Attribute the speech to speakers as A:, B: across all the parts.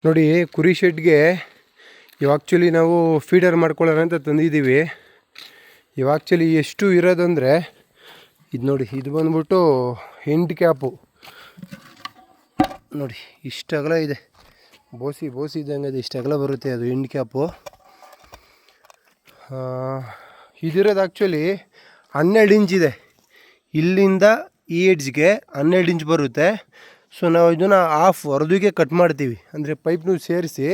A: ನೋಡಿ, ಕುರಿ ಶೆಡ್ಗೆ ಇವು ಆ್ಯಕ್ಚುಲಿ ನಾವು ಫೀಡರ್ ಮಾಡ್ಕೊಳ್ಳೋಣ ಅಂತ ತಂದಿದ್ದೀವಿ. ಇವು ಆ್ಯಕ್ಚುಲಿ ಎಷ್ಟು ಇರೋದಂದರೆ ಇದು ನೋಡಿ, ಇದು ಬಂದ್ಬಿಟ್ಟು ಎಂಡ್ ಕ್ಯಾಪು ನೋಡಿ, ಇಷ್ಟು ಅಗಲ ಇದೆ. ಬೋಸಿ ಇದ್ದಂಗೆ ಅದು ಇಷ್ಟು ಅಗಲ ಬರುತ್ತೆ, ಅದು ಎಂಡ್ ಕ್ಯಾಪು. ಇದಿರೋದು ಆ್ಯಕ್ಚುಲಿ 12 ಇಂಚ್ ಇದೆ. ಇಲ್ಲಿಂದ ಈ ಎಡ್ಜ್ಗೆ 12 ಇಂಚ್ ಬರುತ್ತೆ. ಸೊ ನಾವು ಇದನ್ನು ಹಾಫ್ ಹೊರದಿಗೆ ಕಟ್ ಮಾಡ್ತೀವಿ, ಅಂದರೆ ಪೈಪ್ನು ಸೇರಿಸಿ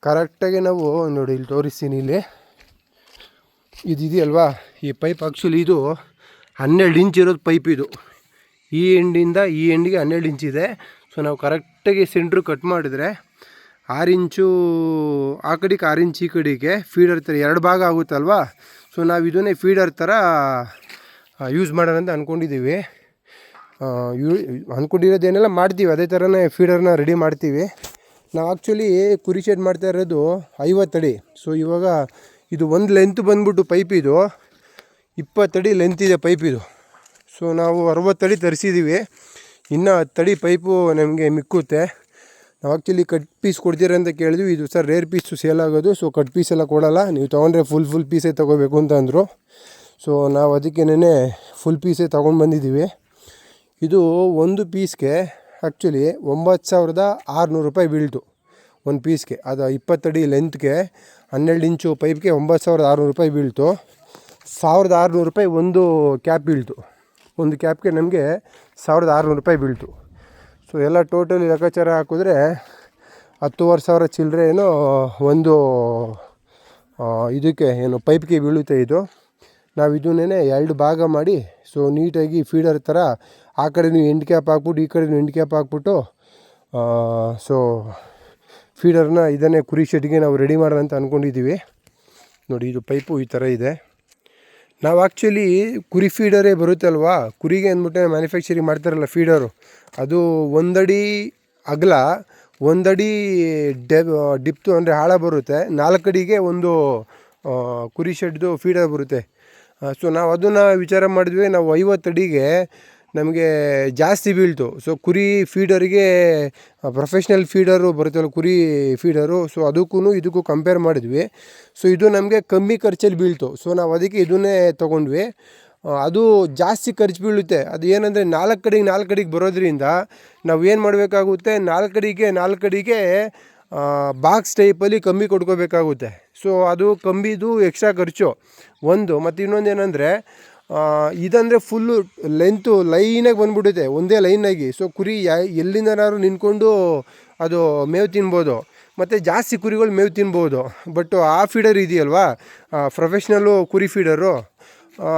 A: ಕರೆಕ್ಟಾಗಿ ನಾವು ನೋಡಿ ಇಲ್ಲಿ ತೋರಿಸ್ತೀನಿ. ಇಲ್ಲಿ ಇದೆಯಲ್ವಾ, ಈ ಪೈಪ್ ಆ್ಯಕ್ಚುಲಿ ಇದು 12 ಇಂಚ್ ಇರೋದು ಪೈಪ್. ಇದು ಈ ಎಂಡಿಂದ ಈ ಎಂಡಿಗೆ 12 ಇಂಚ್ ಇದೆ. ಸೊ ನಾವು ಕರೆಕ್ಟಾಗಿ ಸೆಂಟ್ರು ಕಟ್ ಮಾಡಿದರೆ 6 ಇಂಚು ಆ ಕಡೆಗೆ 6 ಇಂಚ್ ಈ ಕಡೆಗೆ ಫೀಡರ್ ಥರ 2 ಭಾಗ ಆಗುತ್ತಲ್ವಾ. ಸೊ ನಾವು ಇದನ್ನೇ ಫೀಡರ್ ಥರ ಯೂಸ್ ಮಾಡೋಣ ಅಂತ ಅಂದ್ಕೊಂಡಿದ್ದೀವಿ. ಅಂದ್ಕೊಂಡಿರೋದೇನೆಲ್ಲ ಮಾಡ್ತೀವಿ, ಅದೇ ಥರನೇ ಫೀಡರ್ನ ರೆಡಿ ಮಾಡ್ತೀವಿ. ನಾವು ಆ್ಯಕ್ಚುಲಿ ಕುರಿ ಶೆಡ್ ಮಾಡ್ತಾ ಇರೋದು 50 ಅಡಿ. ಸೊ ಇವಾಗ ಇದು ಒಂದು ಲೆಂತ್ ಬಂದ್ಬಿಟ್ಟು ಪೈಪ್ ಇದು 20 ಅಡಿ ಲೆಂತ್ ಇದೆ ಪೈಪ್ ಇದು. ಸೊ ನಾವು 60 ಅಡಿ ತರಿಸಿದ್ದೀವಿ, ಇನ್ನು 10 ಅಡಿ ಪೈಪು ನಮಗೆ ಮಿಕ್ಕುತ್ತೆ. ನಾವು ಆ್ಯಕ್ಚುಲಿ ಕಟ್ ಪೀಸ್ ಕೊಡ್ತೀರ ಅಂತ ಕೇಳಿದ್ವಿ. ಇದು ಸರ್ ರೇರ್ ಪೀಸು ಸೇಲ್ ಆಗೋದು, ಸೊ ಕಟ್ ಪೀಸ್ ಎಲ್ಲ ಕೊಡೋಲ್ಲ, ನೀವು ತೊಗೊಂಡ್ರೆ ಫುಲ್ ಪೀಸೇ ತೊಗೋಬೇಕು ಅಂತ ಅಂದರು. ಸೊ ನಾವು ಅದಕ್ಕೇನೆ ಫುಲ್ ಪೀಸೇ ತೊಗೊಂಡು ಬಂದಿದ್ದೀವಿ. ಇದು ಒಂದು ಪೀಸ್ಗೆ ಆ್ಯಕ್ಚುಲಿ 9600 ರೂಪಾಯಿ ಬೀಳ್ತು ಒಂದು ಪೀಸ್ಗೆ. ಅದು 20 ಅಡಿ ಲೆಂತ್ಗೆ 12 ಇಂಚು ಪೈಪ್ಗೆ 9600 ರೂಪಾಯಿ ಬೀಳ್ತು. 1600 ರೂಪಾಯಿ ಒಂದು ಕ್ಯಾಪ್ ಬೀಳ್ತು. ಒಂದು ಕ್ಯಾಪ್ಗೆ ನಮಗೆ 1600 ರೂಪಾಯಿ ಬೀಳ್ತು. ಸೊ ಎಲ್ಲ ಟೋಟಲಿ ಲೆಕ್ಕಾಚಾರ ಹಾಕಿದ್ರೆ 10,500 ಚಿಲ್ಲರೆ ಏನೋ ಒಂದು ಇದಕ್ಕೆ ಏನು ಪೈಪ್ಗೆ ಬೀಳುತ್ತೆ. ಇದು ನಾವು ಇದನ್ನೇ 2 ಭಾಗ ಮಾಡಿ ಸೊ ನೀಟಾಗಿ ಫೀಡರ್ ಥರ ಆ ಕಡೆಯೂ ಎಂಡ್ ಕ್ಯಾಪ್ ಹಾಕ್ಬಿಟ್ಟು ಈ ಕಡೆಯೂ ಎಂಡ್ ಕ್ಯಾಪ್ ಹಾಕ್ಬಿಟ್ಟು ಸೊ ಫೀಡರ್ನ ಇದನ್ನೇ ಕುರಿ ಶೆಡ್ಗೆ ನಾವು ರೆಡಿ ಮಾಡೋಣ ಅಂತ ಅಂದ್ಕೊಂಡಿದ್ದೀವಿ. ನೋಡಿ, ಇದು ಪೈಪು ಈ ಥರ ಇದೆ. ನಾವು ಆ್ಯಕ್ಚುಲಿ ಕುರಿ ಫೀಡರೇ ಬರುತ್ತಲ್ವಾ, ಕುರಿಗೆ ಅಂದ್ಬಿಟ್ಟೆ ಮ್ಯಾನುಫ್ಯಾಕ್ಚರಿಂಗ್ ಮಾಡ್ತಾರಲ್ಲ ಫೀಡರು, ಅದು 1 ಅಡಿ ಅಗಲ 1 ಅಡಿ ಡಿಪ್ತು ಅಂದರೆ ಆಳ ಬರುತ್ತೆ. 4 ಅಡಿಗೆ ಒಂದು ಕುರಿ ಶೆಡ್ದು ಫೀಡರ್ ಬರುತ್ತೆ. ಸೊ ನಾವು ಅದನ್ನು ವಿಚಾರ ಮಾಡಿದ್ವಿ. ನಾವು 50 ಅಡಿಗೆ ನಮಗೆ ಜಾಸ್ತಿ ಬೀಳ್ತು. ಸೊ ಕುರಿ ಫೀಡರಿಗೆ ಪ್ರೊಫೆಷ್ನಲ್ ಫೀಡರು ಬರುತ್ತಲ್ಲ ಕುರಿ ಫೀಡರು, ಸೊ ಇದಕ್ಕೂ ಕಂಪೇರ್ ಮಾಡಿದ್ವಿ. ಸೊ ಇದು ನಮಗೆ ಕಮ್ಮಿ ಖರ್ಚಲ್ಲಿ ಬೀಳ್ತು. ಸೊ ನಾವು ಅದಕ್ಕೆ ಇದನ್ನೇ ತೊಗೊಂಡ್ವಿ. ಅದು ಜಾಸ್ತಿ ಖರ್ಚು ಬೀಳುತ್ತೆ. ಅದು ಏನಂದರೆ 4 ಕಡೆಗೆ ಬರೋದ್ರಿಂದ ನಾವು ಏನು ಮಾಡಬೇಕಾಗುತ್ತೆ, 4 ಕಡೆಗೆ ಬಾಕ್ಸ್ ಟೈಪಲ್ಲಿ ಕಮ್ಮಿ ಕೊಡ್ಕೋಬೇಕಾಗುತ್ತೆ. ಸೊ ಅದು ಕಂಬಿದು ಎಕ್ಸ್ಟ್ರಾ ಖರ್ಚು ಒಂದು. ಮತ್ತು ಇನ್ನೊಂದು ಏನಂದರೆ ಇದಂದರೆ ಫುಲ್ಲು ಲೆಂತು ಲೈನಾಗಿ ಬಂದ್ಬಿಡುತ್ತೆ, ಒಂದೇ ಲೈನಾಗಿ. ಸೊ ಕುರಿ ಎಲ್ಲಿಂದನಾದ್ರು ನಿಂತ್ಕೊಂಡು ಅದು ಮೇವು ತಿನ್ಬೋದು, ಮತ್ತು ಜಾಸ್ತಿ ಕುರಿಗಳು ಮೇವು ತಿನ್ಬೋದು. ಬಟ್ ಆ ಫೀಡರ್ ಇದೆಯಲ್ವಾ, ಪ್ರೊಫೆಷ್ನಲ್ಲು ಕುರಿ ಫೀಡರು,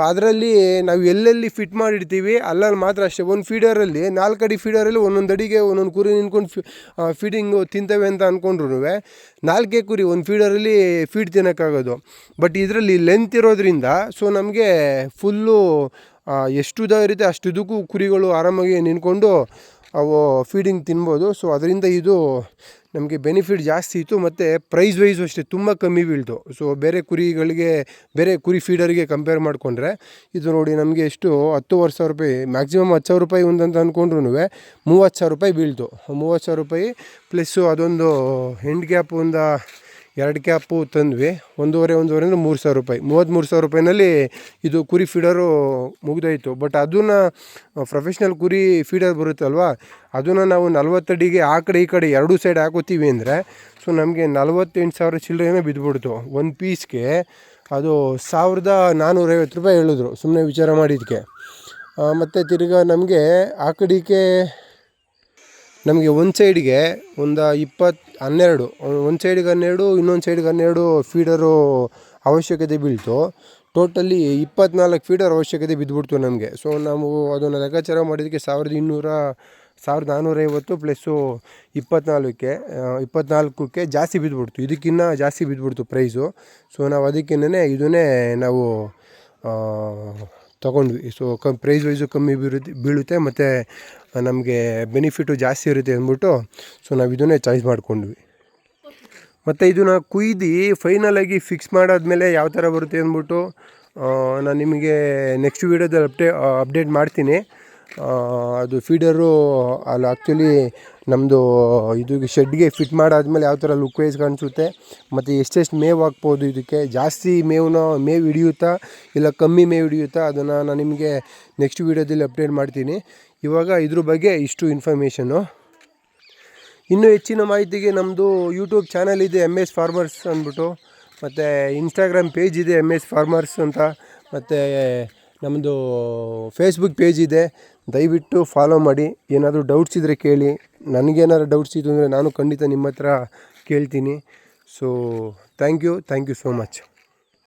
A: ಅದರಲ್ಲಿ ನಾವು ಎಲ್ಲೆಲ್ಲಿ ಫಿಟ್ ಮಾಡಿರ್ತೀವಿ ಅಲ್ಲಲ್ಲಿ ಮಾತ್ರ ಅಷ್ಟೇ. ಒಂದು ಫೀಡರಲ್ಲಿ 4 ಅಡಿ ಫೀಡರಲ್ಲಿ ಒಂದೊಂದು ಅಡಿಗೆ ಒಂದೊಂದು ಕುರಿ ನಿಂತ್ಕೊಂಡು ಫೀಡಿಂಗು ತಿಂತವೆ ಅಂತ ಅಂದ್ಕೊಂಡ್ರು 4 ಕುರಿ ಒಂದು ಫೀಡರಲ್ಲಿ ಫೀಡ್ ತಿನ್ನೋಕ್ಕಾಗೋದು. ಬಟ್ ಇದರಲ್ಲಿ ಲೆಂತ್ ಇರೋದ್ರಿಂದ ಸೊ ನಮಗೆ ಫುಲ್ಲು ಎಷ್ಟು ಉದ್ದ ಇರುತ್ತೆ ಅಷ್ಟು ಉದ್ದಕ್ಕೂ ಕುರಿಗಳು ಆರಾಮಾಗಿ ನಿಂತ್ಕೊಂಡು ಅವು ಫೀಡಿಂಗ್ ತಿನ್ಬೋದು. ಸೊ ಅದರಿಂದ ಇದು ನಮಗೆ ಬೆನಿಫಿಟ್ ಜಾಸ್ತಿ ಇತ್ತು, ಮತ್ತು ಪ್ರೈಸ್ ವೈಸು ಅಷ್ಟೇ ತುಂಬ ಕಮ್ಮಿ ಬೀಳ್ತು. ಸೊ ಬೇರೆ ಕುರಿ ಫೀಡರಿಗೆ ಕಂಪೇರ್ ಮಾಡಿಕೊಂಡ್ರೆ ಇದು ನೋಡಿ ನಮಗೆ ಎಷ್ಟು 10,500 ರೂಪಾಯಿ, ಮ್ಯಾಕ್ಸಿಮಮ್ 10,000 ರೂಪಾಯಿ ಒಂದಂತ ಅಂದ್ಕೊಂಡ್ರು 30,000 ರೂಪಾಯಿ ಬೀಳ್ತು. 30,000 ರೂಪಾಯಿ ಪ್ಲಸ್ಸು ಅದೊಂದು ಎಂಡ್ ಕ್ಯಾಪ್ ಒಂದು 2 ಕ್ಯಾಪು ತಂದ್ವಿ. ಒಂದೂವರೆ ಅಂದರೆ 3,000 ರೂಪಾಯಿ. 33,000 ರೂಪಾಯಿನಲ್ಲಿ ಇದು ಕುರಿ ಫೀಡರು ಮುಗಿದೋಯ್ತು. ಬಟ್ ಅದನ್ನು ಪ್ರೊಫೆಷ್ನಲ್ ಕುರಿ ಫೀಡರ್ ಬರುತ್ತಲ್ವ, ಅದನ್ನು ನಾವು 40 ಅಡಿಗೆ ಆ ಕಡೆ ಈ ಕಡೆ 2 ಸೈಡ್ ಹಾಕೋತೀವಿ ಅಂದರೆ ಸೊ ನಮಗೆ 48,000 ಚಿಲ್ಲರೆನೇ ಬಿದ್ದುಬಿಡ್ತು ಒಂದು ಪೀಸ್ಗೆ. ಅದು 1,450 ರೂಪಾಯಿ ಹೇಳಿದ್ರು ಸುಮ್ಮನೆ ವಿಚಾರ ಮಾಡಿದ್ದಕ್ಕೆ. ಮತ್ತು ತಿರ್ಗಾ ನಮಗೆ ಆ ಕಡೆಗೆ ನಮಗೆ ಒಂದು ಸೈಡ್ಗೆ ಒಂದು 12 ಒಂದು ಸೈಡ್ಗೆ 12 ಇನ್ನೊಂದು ಸೈಡ್ಗೆ 12 ಫೀಡರು ಅವಶ್ಯಕತೆ ಬೀಳ್ತು. ಟೋಟಲಿ 24 ಫೀಡರ್ ಅವಶ್ಯಕತೆ ಬಿದ್ದುಬಿಡ್ತು ನಮಗೆ. ಸೊ ನಾವು ಅದನ್ನು ಲೆಕ್ಕಾಚಾರ ಮಾಡಿದ್ದಕ್ಕೆ 1,450 ಪ್ಲಸ್ಸು 24ಕ್ಕೆ ಜಾಸ್ತಿ ಬಿದ್ದುಬಿಡ್ತು, ಇದಕ್ಕಿಂತ ಜಾಸ್ತಿ ಬಿದ್ದುಬಿಡ್ತು ಪ್ರೈಸು. ಸೊ ನಾವು ಅದಕ್ಕೇನೆ ಇದನ್ನೇ ನಾವು ತೊಗೊಂಡ್ವಿ. ಸೊ ಪ್ರೈಸ್ ವೈಸು ಕಮ್ಮಿ ಬೀಳುತ್ತೆ ಮತ್ತು ನಮಗೆ ಬೆನಿಫಿಟು ಜಾಸ್ತಿ ಇರುತ್ತೆ ಅಂದ್ಬಿಟ್ಟು ಸೊ ನಾವು ಇದನ್ನೇ ಚಾಯ್ಸ್ ಮಾಡ್ಕೊಂಡ್ವಿ. ಮತ್ತು ಇದನ್ನು ಕುಯ್ದು ಫೈನಲಾಗಿ ಫಿಕ್ಸ್ ಮಾಡಾದ್ಮೇಲೆ ಯಾವ ಥರ ಬರುತ್ತೆ ಅಂದ್ಬಿಟ್ಟು ನಾನು ನಿಮಗೆ ನೆಕ್ಸ್ಟ್ ವೀಡಿಯೋದಲ್ಲಿ ಅಪ್ಡೇಟ್ ಮಾಡ್ತೀನಿ. ಅದು ಫೀಡರು ಅಲ್ಲಿ ಆ್ಯಕ್ಚುಲಿ ನಮ್ಮದು ಇದು ಶೆಡ್ಗೆ ಫಿಟ್ ಮಾಡಾದ್ಮೇಲೆ ಯಾವ ಥರ ಲುಕ್ ವೈಸ್ ಕಾಣಿಸುತ್ತೆ ಮತ್ತು ಎಷ್ಟೆಷ್ಟು ಮೇವು ಹಾಕ್ಬೋದು, ಇದಕ್ಕೆ ಜಾಸ್ತಿ ಮೇವು ಹಿಡಿಯುತ್ತಾ ಇಲ್ಲ ಕಮ್ಮಿ ಮೇವು ಹಿಡಿಯುತ್ತಾ ಅದನ್ನು ನಾನು ನಿಮಗೆ ನೆಕ್ಸ್ಟ್ ವೀಡಿಯೋದಲ್ಲಿ ಅಪ್ಡೇಟ್ ಮಾಡ್ತೀನಿ. ಇವಾಗ ಇದ್ರ ಬಗ್ಗೆ ಇಷ್ಟು ಇನ್ಫಾರ್ಮೇಷನ್ನು. ಇನ್ನೂ ಹೆಚ್ಚಿನ ಮಾಹಿತಿಗೆ ನಮ್ಮದು ಯೂಟ್ಯೂಬ್ ಚಾನಲ್ ಇದೆ MS ಫಾರ್ಮರ್ಸ್ ಅಂದ್ಬಿಟ್ಟು, ಮತ್ತು ಇನ್ಸ್ಟಾಗ್ರಾಮ್ ಪೇಜ್ ಇದೆ MS ಫಾರ್ಮರ್ಸ್ ಅಂತ, ಮತ್ತು ನಮ್ಮದು ಫೇಸ್ಬುಕ್ ಪೇಜ್ ಇದೆ. ದಯವಿಟ್ಟು ಫಾಲೋ ಮಾಡಿ. ಏನಾದರೂ ಡೌಟ್ಸ್ ಇದ್ದರೆ ಕೇಳಿ. ನನಗೇನಾದ್ರು ಡೌಟ್ಸ್ ಇತ್ತು ಅಂದರೆ ನಾನು ಖಂಡಿತ ನಿಮ್ಮ ಹತ್ರ ಕೇಳ್ತೀನಿ. So thank you so much.